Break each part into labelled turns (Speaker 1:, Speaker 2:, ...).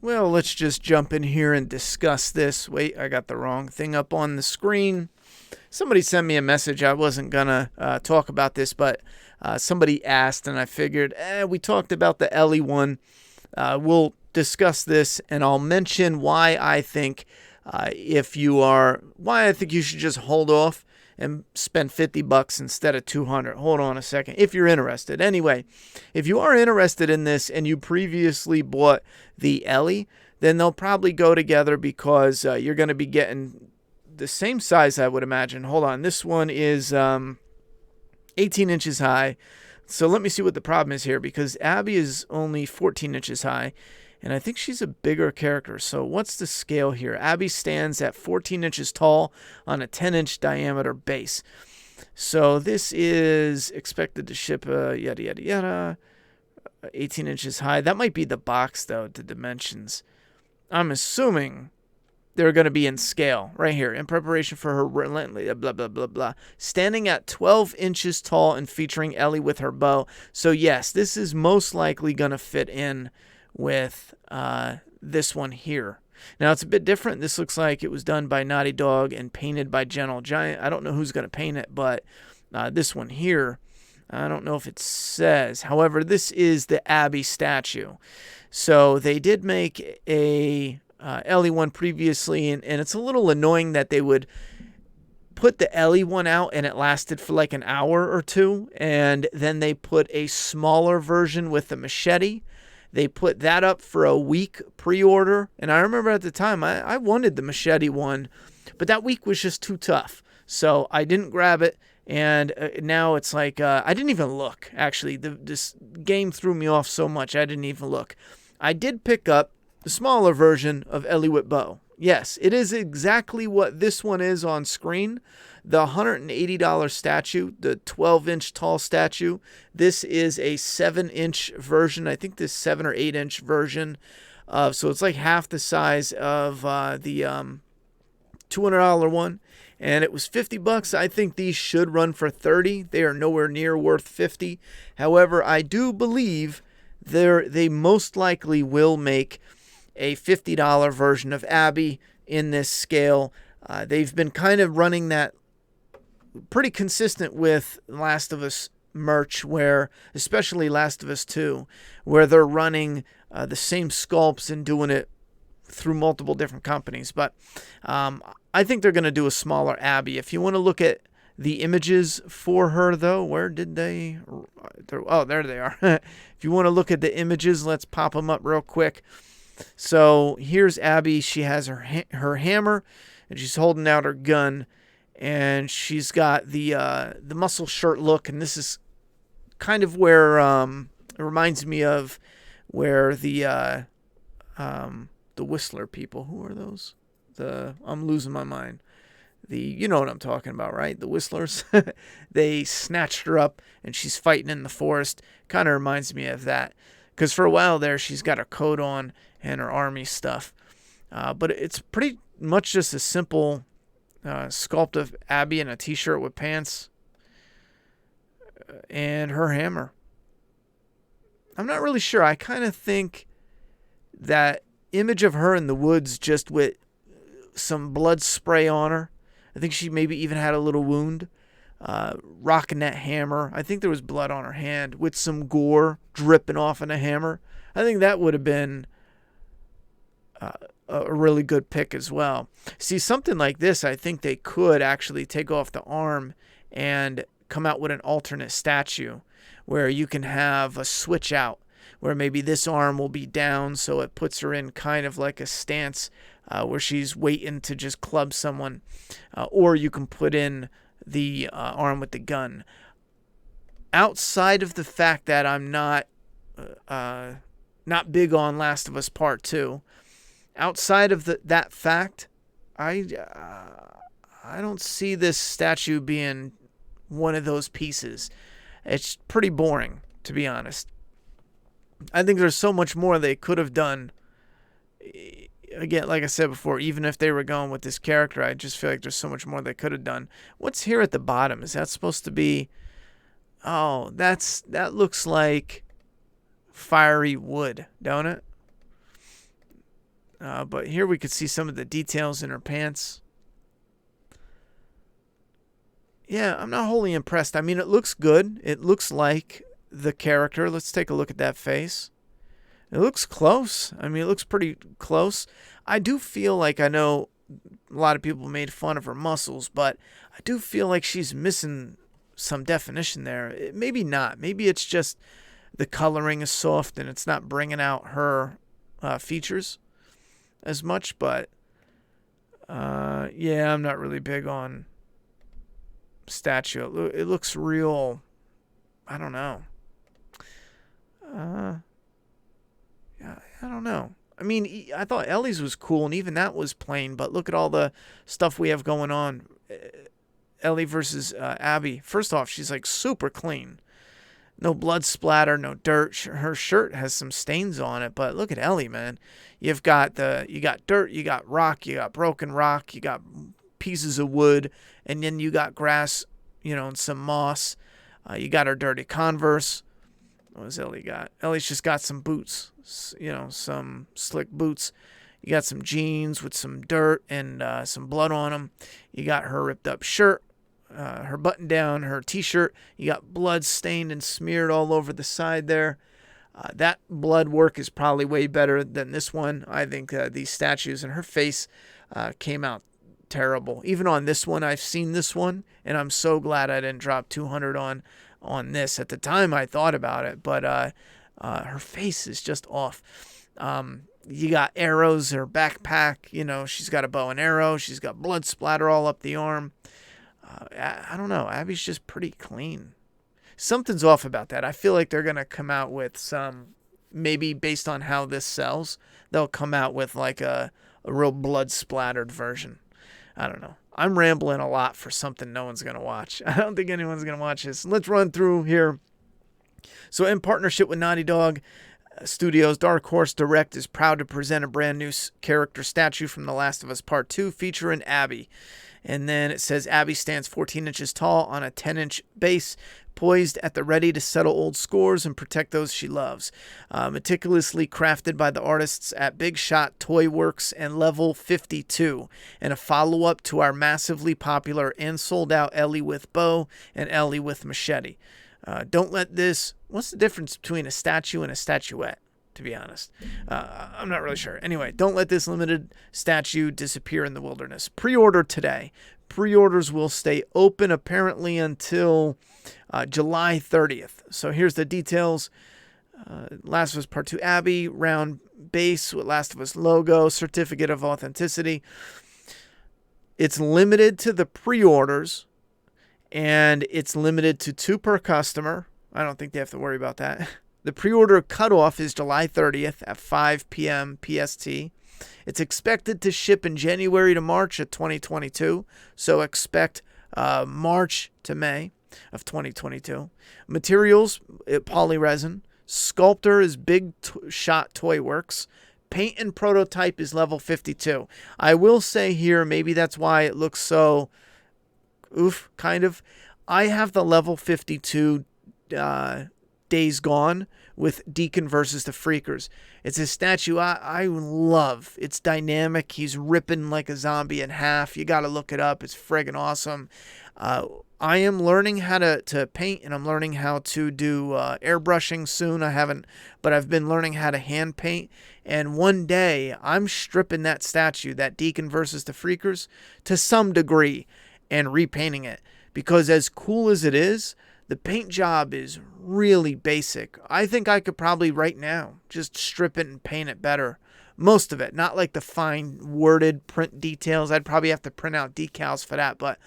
Speaker 1: Well, let's just jump in here and discuss this. Wait, I got the wrong thing up on the screen. Somebody sent me a message. I wasn't going to talk about this, but somebody asked, and I figured, we talked about the Ellie one. We'll discuss this, and I'll mention why I think why I think you should just hold off and spend $50 instead of $200. Hold on a second, if you're interested. Anyway, if you are interested in this and you previously bought the Ellie, then they'll probably go together because you're going to be getting the same size, I would imagine. Hold on, this one is 18 inches high. So let me see what the problem is here, because Abby is only 14 inches high, and I think she's a bigger character. So what's the scale here? Abby stands at 14 inches tall on a 10-inch diameter base. So this is expected to ship yada, yada, yada, 18 inches high. That might be the box, though, the dimensions. I'm assuming they're going to be in scale right here in preparation for her relentless blah, blah, blah, blah. Standing at 12 inches tall and featuring Ellie with her bow. So, yes, this is most likely going to fit in with this one here. Now, it's a bit different. This looks like it was done by Naughty Dog and painted by Gentle Giant. I don't know who's going to paint it, but this one here, I don't know if it says. However, this is the Abby statue. So they did make a Ellie one previously, and it's a little annoying that they would put the Ellie one out and it lasted for like an hour or two, and then they put a smaller version with the machete. They put that up for a week pre-order, and I remember at the time I wanted the machete one, but that week was just too tough, so I didn't grab it. And now it's like I didn't even look. Actually, this game threw me off so much I didn't even look. I did pick up the smaller version of Ellie with bow. Yes, it is exactly what this one is on screen. The $180 statue, the 12-inch tall statue. This is a 7-inch version. I think this 7 or 8-inch version. So it's like half the size of the $200 one. And it was $50. I think these should run for $30. They are nowhere near worth $50. However, I do believe they most likely will make a $50 version of Abby in this scale. They've been kind of running that pretty consistent with Last of Us merch, where, especially Last of Us 2, where they're running the same sculpts and doing it through multiple different companies. But I think they're going to do a smaller Abby. If you want to look at the images for her, though, where did they? Oh, there they are. If you want to look at the images, let's pop them up real quick. So here's Abby. She has her hammer, and she's holding out her gun, and she's got the muscle shirt look. And this is kind of where it reminds me of where the Whistler people. Who are those? I'm losing my mind. You know what I'm talking about, right? The Whistlers. They snatched her up, and she's fighting in the forest. Kind of reminds me of that. Because for a while there, she's got her coat on and her army stuff. But it's pretty much just a simple sculpt of Abby in a t-shirt with pants and her hammer. I'm not really sure. I kind of think that image of her in the woods just with some blood spray on her. I think she maybe even had a little wound. Rocking that hammer. I think there was blood on her hand with some gore dripping off in a hammer. I think that would have been a really good pick as well. See, something like this, I think they could actually take off the arm and come out with an alternate statue where you can have a switch out, where maybe this arm will be down so it puts her in kind of like a stance where she's waiting to just club someone. Or you can put in the arm with the gun. Outside of the fact that I'm not big on Last of Us Part 2, outside of that fact, I don't see this statue being one of those pieces. It's pretty boring, to be honest. I think there's so much more they could have done. Again, like I said before, even if they were going with this character, I just feel like there's so much more they could have done. What's here at the bottom? Is that supposed to be... Oh, that looks like fiery wood, don't it? But here we could see some of the details in her pants. Yeah, I'm not wholly impressed. I mean, it looks good. It looks like the character. Let's take a look at that face. It looks close. I mean, it looks pretty close. I do feel like, I know a lot of people made fun of her muscles, but I do feel like she's missing some definition there. Maybe not. Maybe it's just the coloring is soft and it's not bringing out her features as much. But yeah, I'm not really big on statue. It looks real. I don't know. Yeah, I don't know. I mean, I thought Ellie's was cool, and even that was plain. But look at all the stuff we have going on. Ellie versus Abby. First off, she's like super clean. No blood splatter, no dirt. Her shirt has some stains on it, but look at Ellie, man. You got dirt, you got rock, you got broken rock, you got pieces of wood, and then you got grass, and some moss. You got her dirty Converse. What does Ellie got? Ellie's just got some boots, some slick boots. You got some jeans with some dirt and some blood on them. You got her ripped up shirt, her button down, her t-shirt. You got blood stained and smeared all over the side there. That blood work is probably way better than this one. I think these statues, and her face came out terrible. Even on this one, I've seen this one, and I'm so glad I didn't drop 200 on this. At the time, I thought about it, but her face is just off. You got arrows, her backpack, she's got a bow and arrow. She's got blood splatter all up the arm. I don't know. Abby's just pretty clean. Something's off about that. I feel like they're going to come out with some, maybe based on how this sells, they'll come out with like a real blood splattered version. I don't know. I'm rambling a lot for something no one's going to watch. I don't think anyone's going to watch this. Let's run through here. So in partnership with Naughty Dog Studios, Dark Horse Direct is proud to present a brand new character statue from The Last of Us Part 2 featuring Abby. And then it says Abby stands 14 inches tall on a 10-inch base, poised at the ready to settle old scores and protect those she loves. Meticulously crafted by the artists at Big Shot Toy Works and Level 52, and a follow-up to our massively popular and sold-out Ellie with bow and Ellie with machete. Don't let this... What's the difference between a statue and a statuette, to be honest? I'm not really sure. Anyway, don't let this limited statue disappear in the wilderness. Pre-order today. Pre-orders will stay open apparently until July 30th. So here's the details. Last of Us Part 2 Abby, round base with Last of Us logo, certificate of authenticity. It's limited to the pre-orders, and it's limited to 2 per customer. I don't think they have to worry about that. The pre-order cutoff is July 30th at 5 p.m. PST. It's expected to ship in January to March of 2022, so expect March to May of 2022. Materials, polyresin. Sculptor is Big Shot Toy Works. Paint and prototype is level 52. I will say here, maybe that's why it looks so kind of. I have the level 52 Days Gone with Deacon versus the Freakers. It's a statue I love. It's dynamic. He's ripping like a zombie in half. You got to look it up. It's friggin' awesome. I am learning how to paint, and I'm learning how to do airbrushing soon. I haven't, but I've been learning how to hand paint. And one day, I'm stripping that statue, that Deacon versus the Freakers, to some degree and repainting it. Because as cool as it is, the paint job is really basic. I think I could probably right now just strip it and paint it better. Most of it, not like the fine worded print details. I'd probably have to print out decals for that. But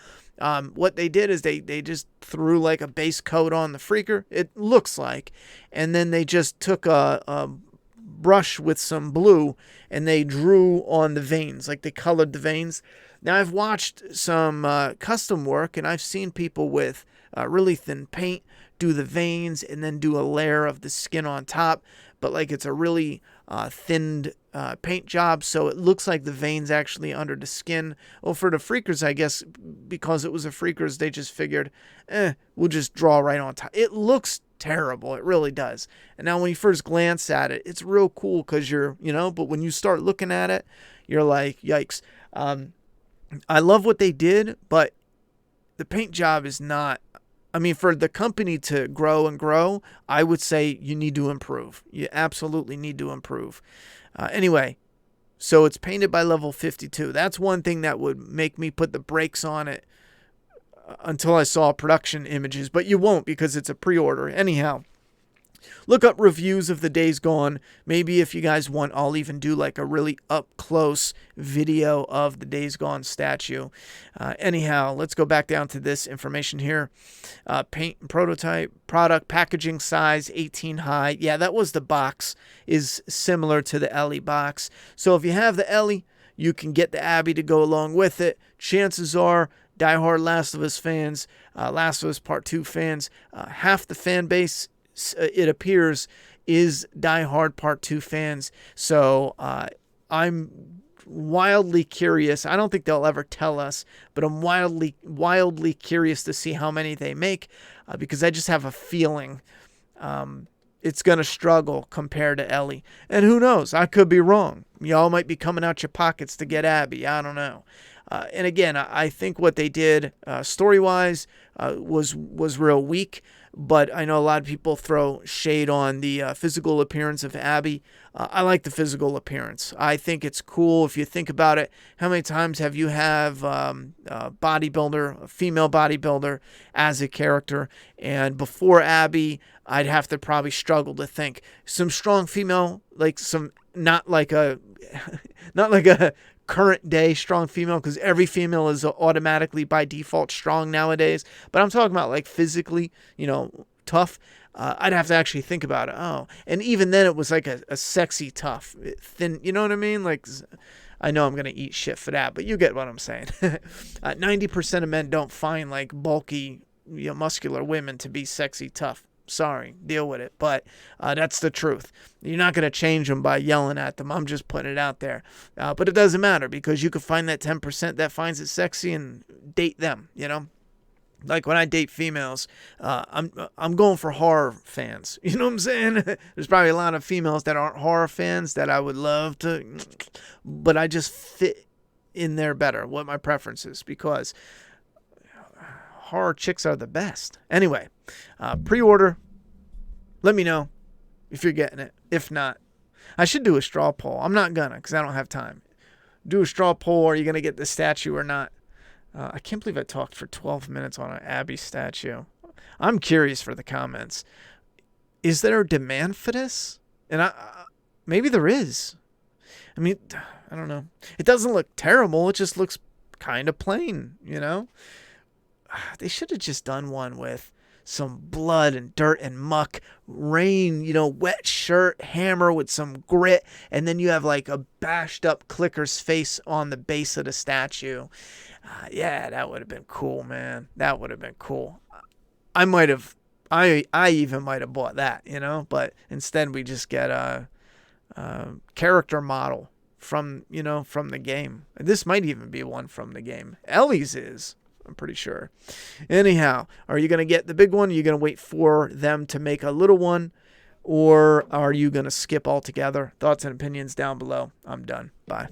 Speaker 1: what they did is they just threw like a base coat on the Freaker, it looks like. And then they just took a brush with some blue and they drew on the veins, like they colored the veins. Now I've watched some custom work, and I've seen people with really thin paint do the veins and then do a layer of the skin on top, but like it's a really thinned paint job, so it looks like the veins actually under the skin. Well, for the Freakers, I guess because it was a Freakers, they just figured, we'll just draw right on top. It looks terrible. It really does. And now when you first glance at it, it's real cool because but when you start looking at it, you're like, yikes. I love what they did, but the paint job is not, for the company to grow and grow, I would say you need to improve. You absolutely need to improve. Anyway, so it's painted by level 52. That's one thing that would make me put the brakes on it until I saw production images, but you won't because it's a pre-order. Anyhow, look up reviews of the Days Gone. Maybe if you guys want, I'll even do like a really up-close video of the Days Gone statue. Anyhow, let's go back down to this information here. Paint and prototype, product, packaging size, 18 high. Yeah, that was the box, is similar to the Ellie box. So if you have the Ellie, you can get the Abby to go along with it. Chances are, diehard Last of Us fans, Last of Us Part 2 fans, half the fan base, it appears, is diehard Part 2 fans. So I'm wildly curious. I don't think they'll ever tell us, but I'm wildly curious to see how many they make because I just have a feeling it's going to struggle compared to Ellie. And who knows? I could be wrong. Y'all might be coming out your pockets to get Abby. I don't know. And again, I think what they did story-wise was real weak, but I know a lot of people throw shade on the physical appearance of Abby. I like the physical appearance. I think it's cool if you think about it. How many times have you have a female bodybuilder as a character? And before Abby, I'd have to probably struggle to think. Some strong female, not like a current day strong female, because every female is automatically by default strong nowadays, but I'm talking about like physically, tough. I'd have to actually think about it. Oh, and even then it was like a sexy tough, thin, you know what I mean? Like, I know I'm going to eat shit for that, but you get what I'm saying. 90% of men don't find like bulky, muscular women to be sexy tough. Sorry, deal with it. But that's the truth. You're not going to change them by yelling at them. I'm just putting it out there. But it doesn't matter because you can find that 10% that finds it sexy and date them, Like when I date females, I'm going for horror fans. You know what I'm saying? There's probably a lot of females that aren't horror fans that I would love to, but I just fit in there better, what my preference is, because horror chicks are the best. Anyway, pre-order. Let me know if you're getting it. If not, I should do a straw poll. I'm not gonna because I don't have time. Do a straw poll. Are you gonna get the statue or not? I can't believe I talked for 12 minutes on an Abby statue. I'm curious for the comments. Is there a demand for this? And maybe there is. I don't know. It doesn't look terrible. It just looks kind of plain, They should have just done one with some blood and dirt and muck, rain, wet shirt, hammer with some grit, and then you have like a bashed up clicker's face on the base of the statue. Yeah, that would have been cool, man. That would have been cool. I even might have bought that, but instead we just get a character model from the game. This might even be one from the game. Ellie's is. I'm pretty sure. Anyhow, are you going to get the big one? Are you going to wait for them to make a little one? Or are you going to skip altogether? Thoughts and opinions down below. I'm done. Bye.